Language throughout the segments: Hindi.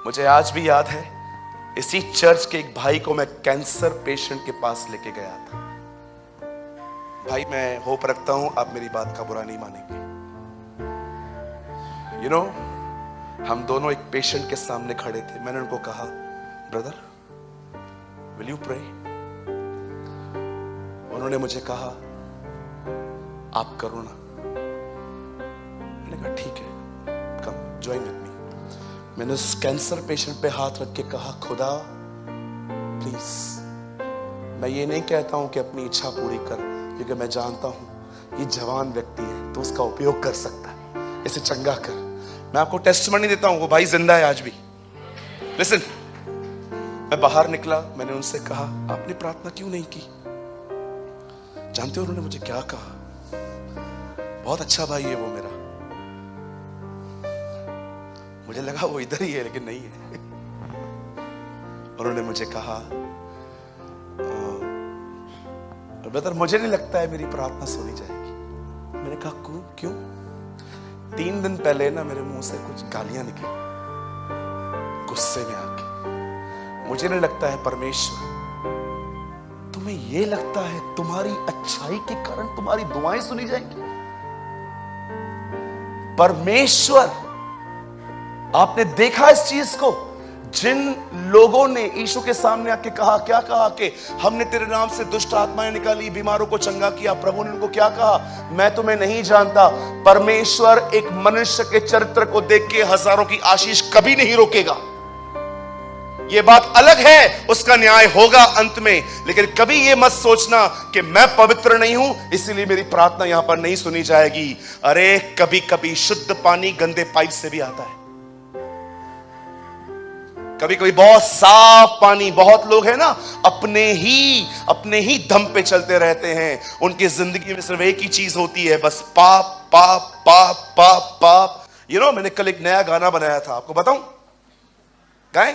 मुझे आज भी याद है, इसी चर्च के एक भाई को मैं कैंसर पेशेंट के पास लेके गया था। भाई, मैं होप रखता हूं आप मेरी बात का बुरा नहीं मानेंगे। यू नो, हम दोनों एक पेशेंट के सामने खड़े थे। मैंने उनको कहा, ब्रदर विल यू प्रे? उन्होंने मुझे कहा, आप करो ना। मैंने कहा ठीक है, कम ज्वाइन विद मी। मैंने उस कैंसर पेशेंट पे हाथ रख के कहा, खुदा प्लीज, मैं ये नहीं कहता हूं कि अपनी इच्छा पूरी कर, क्योंकि मैं जानता हूं ये जवान व्यक्ति है तो उसका उपयोग कर सकता है, इसे चंगा कर। मैं आपको टेस्टमनी देता हूं, वो भाई जिंदा है आज भी। लिसन, मैं बाहर निकला, मैंने उनसे कहा, आपने प्रार्थना क्यों नहीं की? जानते हो उन्होंने मुझे क्या कहा? बहुत अच्छा भाई है वो मेरा। मुझे लगा वो इधर ही है, लेकिन नहीं है। उन्होंने मुझे कहा, ब्रदर मुझे नहीं लगता है मेरी प्रार्थना सुनी जाएगी। मैंने कहा क्यों? 3 दिन पहले ना मेरे मुंह से कुछ गालियां निकली गुस्से में आके। मुझे नहीं लगता है परमेश्वर, तुम्हें यह लगता है तुम्हारी अच्छाई के कारण तुम्हारी दुआएं सुनी जाएंगी? परमेश्वर, आपने देखा इस चीज को? जिन लोगों ने यीशु के सामने आके कहा, क्या कहा कि हमने तेरे नाम से दुष्ट आत्माएं निकाली, बीमारों को चंगा किया, प्रभु ने उनको क्या कहा? मैं तुम्हें नहीं जानता। परमेश्वर एक मनुष्य के चरित्र को देख के हजारों की आशीष कभी नहीं रोकेगा। यह बात अलग है, उसका न्याय होगा अंत में, लेकिन कभी यह मत सोचना कि मैं पवित्र नहीं हूं इसलिए मेरी प्रार्थना यहां पर नहीं सुनी जाएगी। अरे कभी कभी शुद्ध पानी गंदे पाइप से भी आता है, कभी कभी बहुत साफ पानी। बहुत लोग हैं ना, अपने ही दम पे चलते रहते हैं। उनकी जिंदगी में सिर्फ एक ही चीज होती है, बस पाप पाप पाप पाप पाप। यू नो, मैंने कल एक नया गाना बनाया था, आपको बताऊं? गाएं?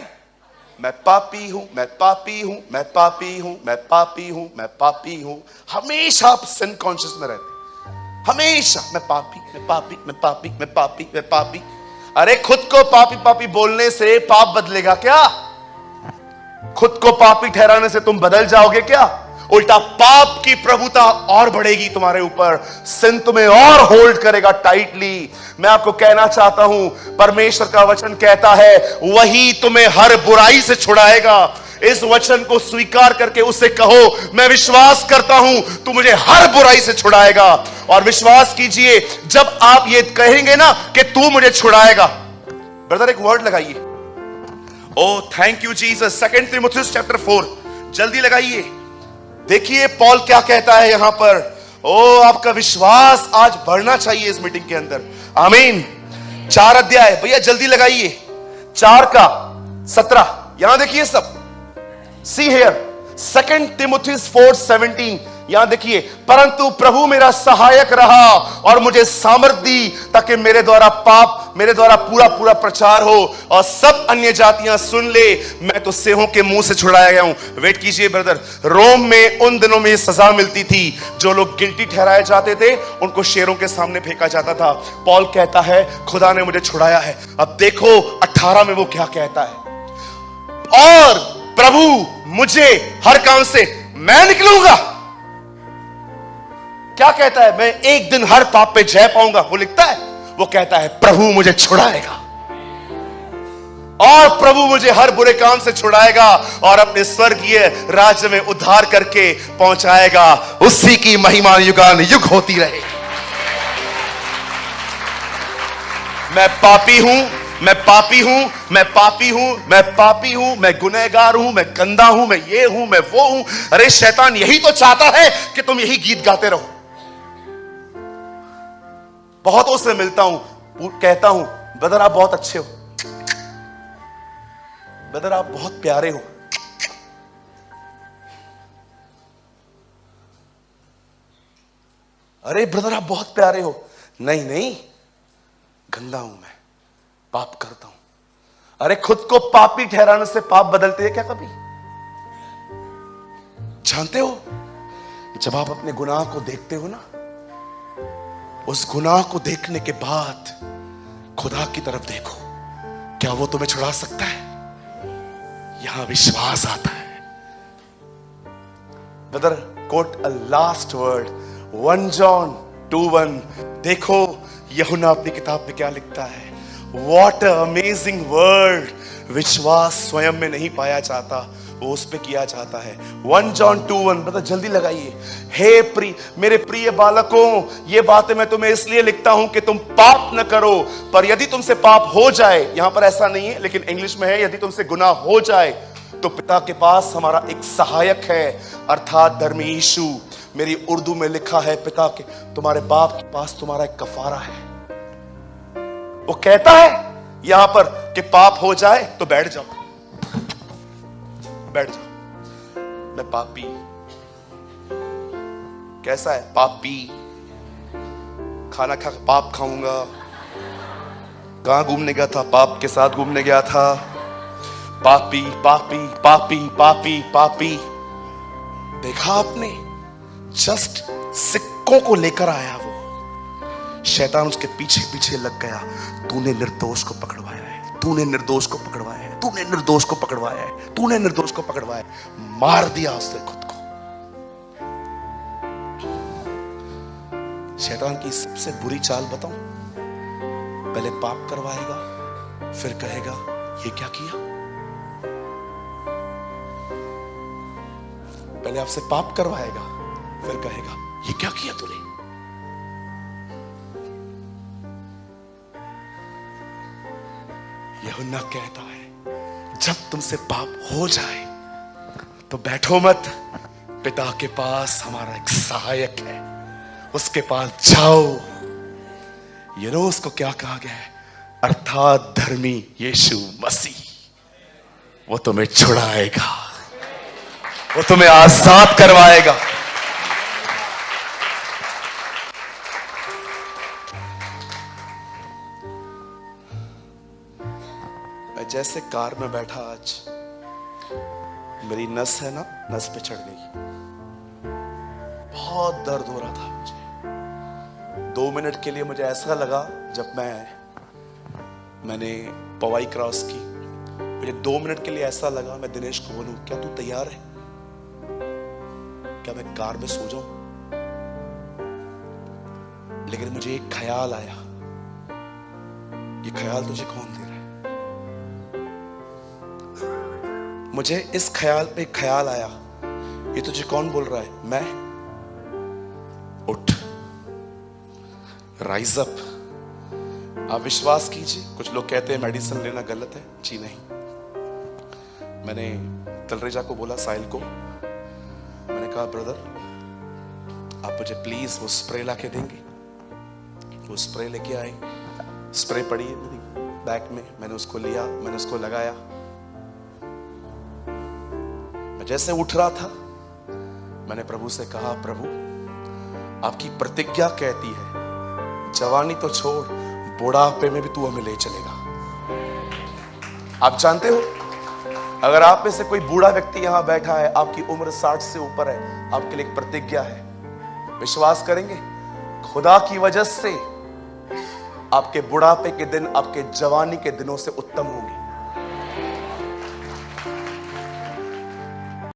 मैं पापी हूं, मैं पापी हूं, मैं पापी हूं, मैं पापी हूं, मैं पापी हूं। हमेशा आप सिन कॉन्शियस में रहते, हमेशा मैं पापी, मैं पापी, मैं पापी, मैं पापी, मैं पापी। अरे खुद को पापी पापी बोलने से पाप बदलेगा क्या? खुद को पापी ठहराने से तुम बदल जाओगे क्या? उल्टा पाप की प्रभुता और बढ़ेगी तुम्हारे ऊपर, सिन तुम्हें और होल्ड करेगा टाइटली। मैं आपको कहना चाहता हूं, परमेश्वर का वचन कहता है वही तुम्हें हर बुराई से छुड़ाएगा। इस वचन को स्वीकार करके उससे कहो, मैं विश्वास करता हूं तू मुझे हर बुराई से छुड़ाएगा। और विश्वास कीजिए, जब आप ये कहेंगे ना कि तू मुझे छुड़ाएगा, ब्रदर एक वर्ड लगाइए, ओ थैंक यू जीसस। 2 तिमुथियुस चैप्टर 4 जल्दी लगाइए। देखिए पॉल क्या कहता है यहां पर। ओ आपका विश्वास आज बढ़ना चाहिए इस मीटिंग के अंदर। आमीन। 4 अध्याय भैया जल्दी लगाइए, 4 का 17। यहां देखिए सब, सी हियर 2 तिमुथियुस 4:17। यहां देखिए, परंतु प्रभु मेरा सहायक रहा और मुझे सामर्थ दी, ताकि मेरे द्वारा पूरा पूरा प्रचार हो और सब अन्य जातियां सुन ले। मैं तो सेहों के मुंह से छुड़ाया गया हूं। वेट कीजिए ब्रदर, रोम में उन दिनों में सजा मिलती थी। जो लोग गिल्टी ठहराए जाते थे उनको शेरों के सामने फेंका जाता था। पॉल कहता है खुदा ने मुझे छुड़ाया है। अब देखो 18 में वो क्या कहता है, और प्रभु मुझे हर काम से मैं निकलूंगा। क्या कहता है? मैं एक दिन हर पाप पे जय पाऊंगा, वो लिखता है। वो कहता है प्रभु मुझे छुड़ाएगा, और प्रभु मुझे हर बुरे काम से छुड़ाएगा और अपने स्वर्गीय राज्य में उद्धार करके पहुंचाएगा। उसी की महिमा युगान युग होती रहे। मैं पापी हूं, मैं पापी हूं, मैं पापी हूं, मैं पापी हूं, मैं गुनहगार हूं, मैं गंदा हूं, मैं ये हूं, मैं वो हूं। अरे शैतान यही तो चाहता है कि तुम यही गीत गाते रहो। बहुतों से मिलता हूं, कहता हूं ब्रदर आप बहुत अच्छे हो, ब्रदर आप बहुत प्यारे हो। अरे ब्रदर आप बहुत प्यारे हो। नहीं नहीं, गंदा हूं मैं, पाप करता हूं। अरे खुद को पापी ठहराने से पाप बदलते हैं क्या कभी? जानते हो, जब आप अपने गुनाह को देखते हो ना, उस गुनाह को देखने के बाद खुदा की तरफ देखो, क्या वो तुम्हें छुड़ा सकता है? यहां विश्वास आता है। Brother, quote a last word, 1 John 2:1। देखो यूहन्ना अपनी किताब में क्या लिखता है। What a amazing word! विश्वास स्वयं में नहीं पाया जाता, वो उस पे किया जाता है। 1 जॉन 2:1, मतलब जल्दी लगाइए। हे मेरे प्रिय बालकों, ये बातें मैं तुम्हें इसलिए लिखता हूं कि तुम पाप न करो, पर यदि तुमसे पाप हो जाए, यहां पर ऐसा नहीं है लेकिन इंग्लिश में है, यदि तुमसे गुनाह हो जाए तो पिता के पास हमारा एक सहायक है, अर्थात धर्मी यीशु। मेरी उर्दू में लिखा है, पिता के तुम्हारे बाप के पास तुम्हारा एक कफारा है। वो कहता है यहां पर कि पाप हो जाए तो बैठ जाओ, बैठ जाओ। मैं पापी, कैसा है पापी, खाना खा पाप खाऊंगा। कहां घूमने गया था? पाप के साथ घूमने गया था। पापी पापी पापी पापी पापी। देखा आपने, जस्ट सिक्कों को लेकर आया वो। शैतान उसके पीछे पीछे लग गया। तूने निर्दोष को पकड़वाया है, तूने निर्दोष को पकड़वाया है, तूने निर्दोष को पकड़वाया है, तूने निर्दोष को पकड़वाया है। मार दिया उसने खुद को। शैतान की सबसे बुरी चाल बताऊं? पहले पाप करवाएगा, फिर कहेगा ये क्या किया। पहले आपसे पाप करवाएगा, फिर कहेगा ये क्या किया तूने। यूहन्ना कहता है जब तुमसे पाप हो जाए तो बैठो मत, पिता के पास हमारा एक सहायक है, उसके पास जाओ। ये नो उसको क्या कहा गया है? अर्थात धर्मी यीशु मसीह। वो तुम्हें छुड़ाएगा, वो तुम्हें आजाद करवाएगा। मैं जैसे कार में बैठा आज, मेरी नस है ना, नस पे चढ़ गई। बहुत दर्द हो रहा था मुझे। 2 मिनट के लिए मुझे ऐसा लगा, जब मैंने पवाई क्रॉस की, मुझे 2 मिनट के लिए ऐसा लगा मैं दिनेश को बोलूं, क्या तू तैयार है? क्या मैं कार में सो जाऊं? लेकिन मुझे एक ख्याल आया। ये ख्याल तुझे कौन दे रहा है? मुझे इस ख्याल पे ख्याल आया, ये तुझे कौन बोल रहा है? मैं। उठ, राइज अप। आप विश्वास कीजिए, कुछ लोग कहते हैं मेडिसिन लेना गलत है। जी नहीं। मैंने तलरेजा को बोला, साहिल को, मैंने कहा ब्रदर आप मुझे प्लीज वो स्प्रे ला के देंगे? वो स्प्रे लेके आए। स्प्रे पड़ी है मेरी बैग में, मैंने उसको लिया, मैंने उसको लगाया। मैं जैसे उठ रहा था, मैंने प्रभु से कहा, प्रभु आपकी प्रतिज्ञा कहती है जवानी तो छोड़, बुढ़ापे में भी तू हमें ले चलेगा। आप जानते हो, अगर आप में से कोई बूढ़ा व्यक्ति यहां बैठा है, आपकी उम्र 60 से ऊपर है, आपके लिए एक प्रतिज्ञा है। विश्वास करेंगे खुदा की वजह से आपके बुढ़ापे के दिन आपके जवानी के दिनों से उत्तम होंगे।